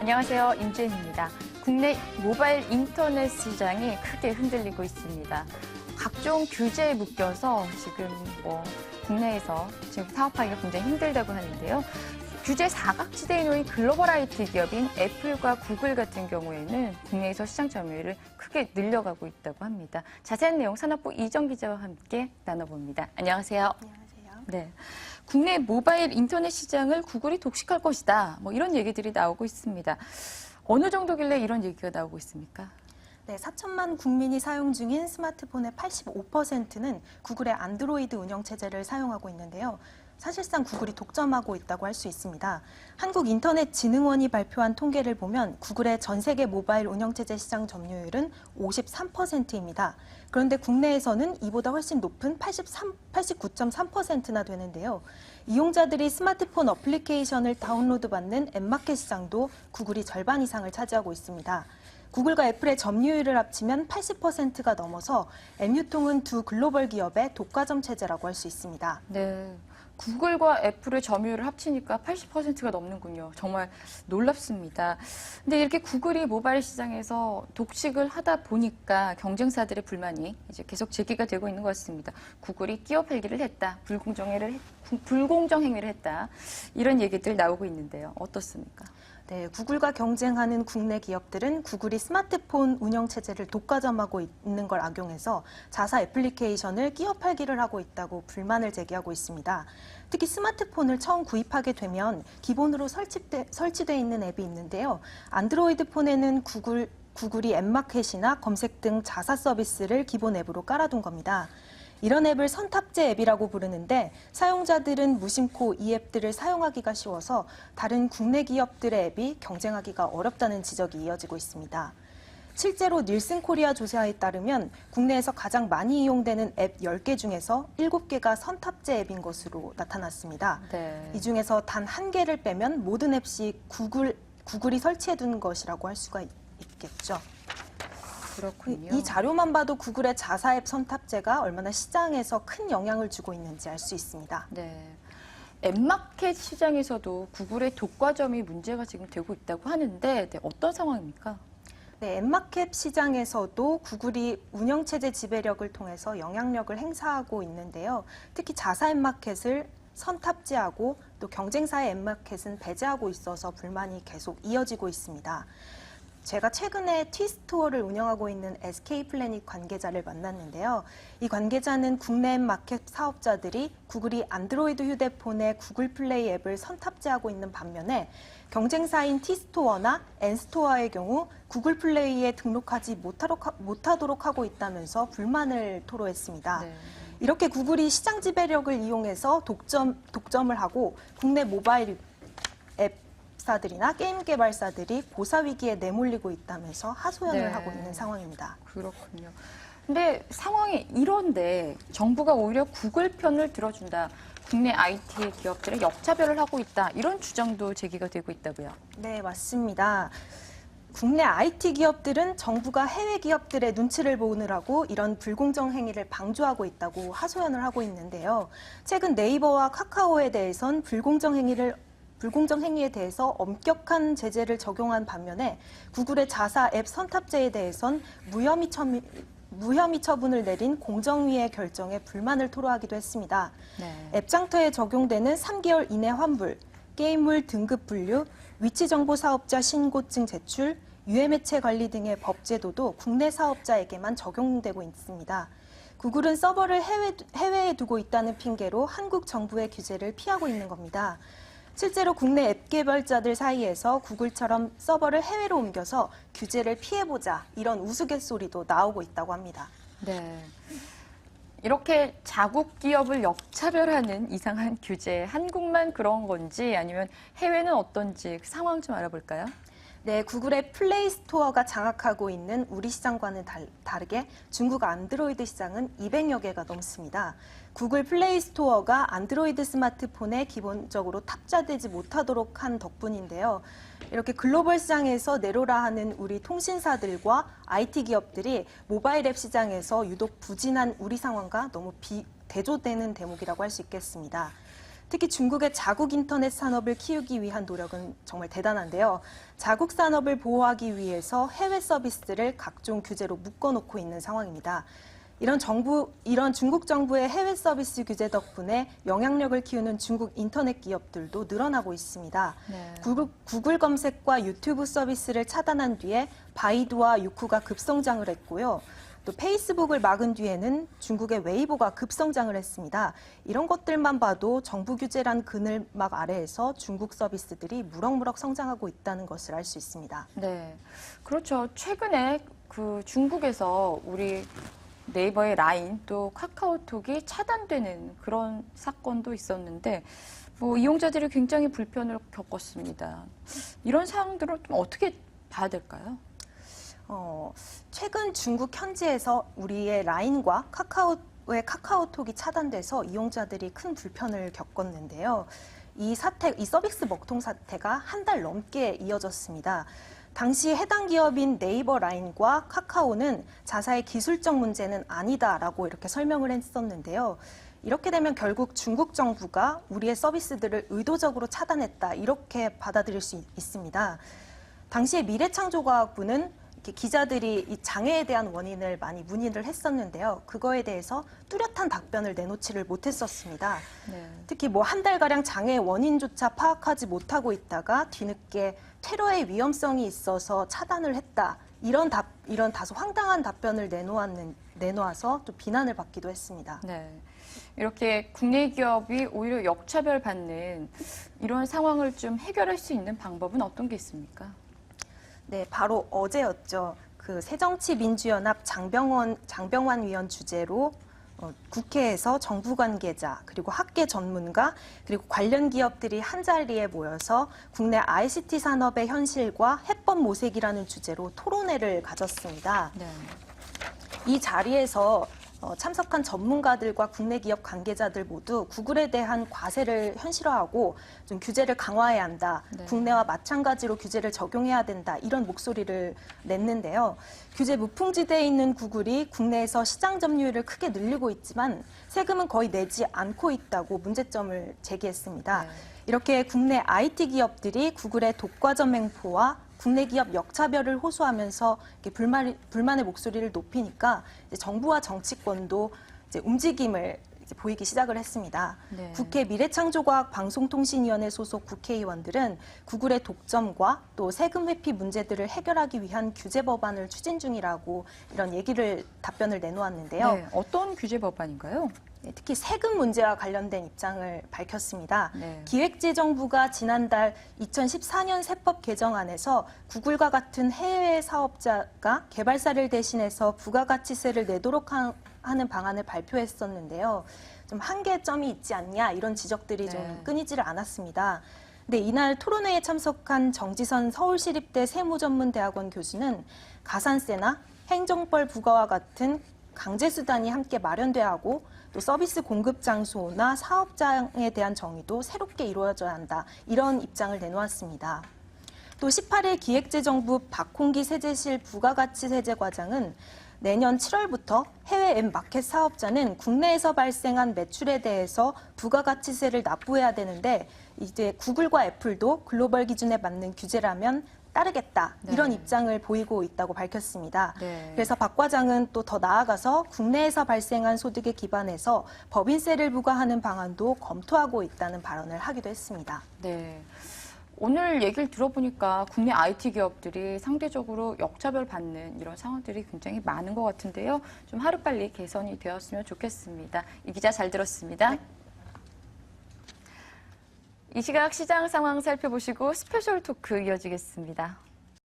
안녕하세요. 임주인입니다. 국내 모바일 인터넷 시장이 크게 흔들리고 있습니다. 각종 규제에 묶여서 지금 국내에서 지금 사업하기가 굉장히 힘들다고 하는데요. 규제 사각지대에 놓인 글로벌 IT 기업인 애플과 구글 같은 경우에는 국내에서 시장 점유율을 크게 늘려가고 있다고 합니다. 자세한 내용 산업부 이정 기자와 함께 나눠봅니다. 안녕하세요. 안녕하세요. 네. 국내 모바일 인터넷 시장을 구글이 독식할 것이다. 이런 얘기들이 나오고 있습니다. 어느 정도길래 이런 얘기가 나오고 있습니까? 네, 4천만 국민이 사용 중인 스마트폰의 85%는 구글의 안드로이드 운영체제를 사용하고 있는데요. 사실상 구글이 독점하고 있다고 할 수 있습니다. 한국인터넷진흥원이 발표한 통계를 보면 구글의 전 세계 모바일 운영체제 시장 점유율은 53%입니다. 그런데 국내에서는 이보다 훨씬 높은 89.3%나 되는데요. 이용자들이 스마트폰 어플리케이션을 다운로드받는 앱마켓 시장도 구글이 절반 이상을 차지하고 있습니다. 구글과 애플의 점유율을 합치면 80%가 넘어서 앱 유통은 두 글로벌 기업의 독과점 체제라고 할 수 있습니다. 네. 구글과 애플의 점유율을 합치니까 80%가 넘는군요. 정말 놀랍습니다. 근데 이렇게 구글이 모바일 시장에서 독식을 하다 보니까 경쟁사들의 불만이 이제 계속 제기가 되고 있는 것 같습니다. 구글이 끼어 팔기를 했다, 불공정 행위를 했다, 이런 얘기들 나오고 있는데요. 어떻습니까? 네, 구글과 경쟁하는 국내 기업들은 구글이 스마트폰 운영체제를 독과점하고 있는 걸 악용해서 자사 애플리케이션을 끼어 팔기를 하고 있다고 불만을 제기하고 있습니다. 특히 스마트폰을 처음 구입하게 되면 기본으로 설치돼 있는 앱이 있는데요. 안드로이드 폰에는 구글이 앱마켓이나 검색 등 자사 서비스를 기본 앱으로 깔아둔 겁니다. 이런 앱을 선탑재 앱이라고 부르는데 사용자들은 무심코 이 앱들을 사용하기가 쉬워서 다른 국내 기업들의 앱이 경쟁하기가 어렵다는 지적이 이어지고 있습니다. 실제로 닐슨 코리아 조사에 따르면 국내에서 가장 많이 이용되는 앱 10개 중에서 7개가 선탑재 앱인 것으로 나타났습니다. 네. 이 중에서 단 한 개를 빼면 모든 앱이 구글이 설치해둔 것이라고 할 수가 있겠죠. 그렇군요. 이 자료만 봐도 구글의 자사 앱 선탑재가 얼마나 시장에서 큰 영향을 주고 있는지 알 수 있습니다. 네. 앱마켓 시장에서도 구글의 독과점이 문제가 지금 되고 있다고 하는데 어떤 상황입니까? 네, 앱마켓 시장에서도 구글이 운영체제 지배력을 통해서 영향력을 행사하고 있는데요. 특히 자사 앱마켓을 선탑재하고 또 경쟁사의 앱마켓은 배제하고 있어서 불만이 계속 이어지고 있습니다. 제가 최근에 티스토어를 운영하고 있는 SK플래닛 관계자를 만났는데요. 이 관계자는 국내 앱 마켓 사업자들이 구글이 안드로이드 휴대폰에 구글 플레이 앱을 선탑재하고 있는 반면에 경쟁사인 티스토어나 N스토어의 경우 구글 플레이에 등록하지 못하도록 하고 있다면서 불만을 토로했습니다. 네. 이렇게 구글이 시장 지배력을 이용해서 독점을 하고 국내 모바일 앱 사들이나 게임 개발사들이 고사 위기에 내몰리고 있다면서 하소연을 하고 있는 상황입니다. 그렇군요. 근데 상황이 이런데 정부가 오히려 구글 편을 들어준다. 국내 IT 기업들의 역차별을 하고 있다. 이런 주장도 제기가 되고 있다고요. 네, 맞습니다. 국내 IT 기업들은 정부가 해외 기업들의 눈치를 보느라고 이런 불공정 행위를 방조하고 있다고 하소연을 하고 있는데요. 최근 네이버와 카카오에 대해선 불공정 행위에 대해서 엄격한 제재를 적용한 반면에 구글의 자사 앱 선탑재에 대해선 무혐의 처분을 내린 공정위의 결정에 불만을 토로하기도 했습니다. 네. 앱 장터에 적용되는 3개월 이내 환불, 게임물 등급 분류, 위치정보 사업자 신고증 제출, 유해매체 관리 등의 법제도도 국내 사업자에게만 적용되고 있습니다. 구글은 서버를 해외에 두고 있다는 핑계로 한국 정부의 규제를 피하고 있는 겁니다. 실제로 국내 앱 개발자들 사이에서 구글처럼 서버를 해외로 옮겨서 규제를 피해보자 이런 우스갯소리도 나오고 있다고 합니다. 네. 이렇게 자국 기업을 역차별하는 이상한 규제, 한국만 그런 건지 아니면 해외는 어떤지 그 상황 좀 알아볼까요? 네, 구글의 플레이 스토어가 장악하고 있는 우리 시장과는 다르게 중국 안드로이드 시장은 200여 개가 넘습니다. 구글 플레이 스토어가 안드로이드 스마트폰에 기본적으로 탑재되지 못하도록 한 덕분인데요. 이렇게 글로벌 시장에서 내로라 하는 우리 통신사들과 IT 기업들이 모바일 앱 시장에서 유독 부진한 우리 상황과 너무 대조되는 대목이라고 할 수 있겠습니다. 특히 중국의 자국 인터넷 산업을 키우기 위한 노력은 정말 대단한데요. 자국 산업을 보호하기 위해서 해외 서비스를 각종 규제로 묶어놓고 있는 상황입니다. 이런 중국 정부의 해외 서비스 규제 덕분에 영향력을 키우는 중국 인터넷 기업들도 늘어나고 있습니다. 네. 구글 검색과 유튜브 서비스를 차단한 뒤에 바이두와 유쿠가 급성장을 했고요. 또 페이스북을 막은 뒤에는 중국의 웨이보가 급성장을 했습니다. 이런 것들만 봐도 정부 규제란 그늘막 아래에서 중국 서비스들이 무럭무럭 성장하고 있다는 것을 알 수 있습니다. 네, 그렇죠. 최근에 그 중국에서 우리 네이버의 라인 또 카카오톡이 차단되는 그런 사건도 있었는데 뭐 이용자들이 굉장히 불편을 겪었습니다. 이런 상황들을 좀 어떻게 봐야 될까요? 최근 중국 현지에서 우리의 라인과 카카오톡이 차단돼서 이용자들이 큰 불편을 겪었는데요. 이 서비스 먹통 사태가 한 달 넘게 이어졌습니다. 당시 해당 기업인 네이버 라인과 카카오는 자사의 기술적 문제는 아니다라고 이렇게 설명을 했었는데요. 이렇게 되면 결국 중국 정부가 우리의 서비스들을 의도적으로 차단했다 이렇게 받아들일 수 있습니다. 당시에 미래창조과학부는 기자들이 이 장애에 대한 원인을 많이 문의를 했었는데요. 그거에 대해서 뚜렷한 답변을 내놓지를 못했었습니다. 네. 특히 뭐 한 달가량 장애의 원인조차 파악하지 못하고 있다가 뒤늦게 테러의 위험성이 있어서 차단을 했다. 이런 다소 황당한 답변을 내놓아서 또 비난을 받기도 했습니다. 네. 이렇게 국내 기업이 오히려 역차별받는 이런 상황을 좀 해결할 수 있는 방법은 어떤 게 있습니까? 네, 바로 어제였죠. 그 새정치민주연합 장병완 위원 주재로 국회에서 정부 관계자, 그리고 학계 전문가, 그리고 관련 기업들이 한자리에 모여서 국내 ICT 산업의 현실과 해법 모색이라는 주제로 토론회를 가졌습니다. 네. 이 자리에서 참석한 전문가들과 국내 기업 관계자들 모두 구글에 대한 과세를 현실화하고 좀 규제를 강화해야 한다. 네. 국내와 마찬가지로 규제를 적용해야 된다. 이런 목소리를 냈는데요. 규제 무풍지대에 있는 구글이 국내에서 시장 점유율을 크게 늘리고 있지만 세금은 거의 내지 않고 있다고 문제점을 제기했습니다. 네. 이렇게 국내 IT 기업들이 구글의 독과점 횡포와 국내 기업 역차별을 호소하면서 불만의 목소리를 높이니까 이제 정부와 정치권도 이제 움직임을 이제 보이기 시작을 했습니다. 네. 국회 미래창조과학 방송통신위원회 소속 국회의원들은 구글의 독점과 또 세금 회피 문제들을 해결하기 위한 규제 법안을 추진 중이라고 이런 답변을 내놓았는데요. 네. 어떤 규제 법안인가요? 특히 세금 문제와 관련된 입장을 밝혔습니다. 네. 기획재정부가 지난달 2014년 세법 개정안에서 구글과 같은 해외 사업자가 개발사를 대신해서 부가가치세를 내도록 하는 방안을 발표했었는데요. 좀 한계점이 있지 않냐 이런 지적들이 네. 좀 끊이지를 않았습니다. 근데 이날 토론회에 참석한 정지선 서울시립대 세무전문대학원 교수는 가산세나 행정벌 부과와 같은 강제수단이 함께 마련돼야 하고 또 서비스 공급 장소나 사업장에 대한 정의도 새롭게 이루어져야 한다. 이런 입장을 내놓았습니다. 또 18일 기획재정부 박홍기 세제실 부가가치세제과장은 내년 7월부터 해외 앱 마켓 사업자는 국내에서 발생한 매출에 대해서 부가가치세를 납부해야 되는데 이제 구글과 애플도 글로벌 기준에 맞는 규제라면 따르겠다. 네. 이런 입장을 보이고 있다고 밝혔습니다. 네. 그래서 박 과장은 또 더 나아가서 국내에서 발생한 소득에 기반해서 법인세를 부과하는 방안도 검토하고 있다는 발언을 하기도 했습니다. 네. 오늘 얘기를 들어보니까 국내 IT 기업들이 상대적으로 역차별 받는 이런 상황들이 굉장히 많은 것 같은데요. 좀 하루빨리 개선이 되었으면 좋겠습니다. 이 기자 잘 들었습니다. 네. 이 시각 시장 상황 살펴보시고 스페셜 토크 이어지겠습니다.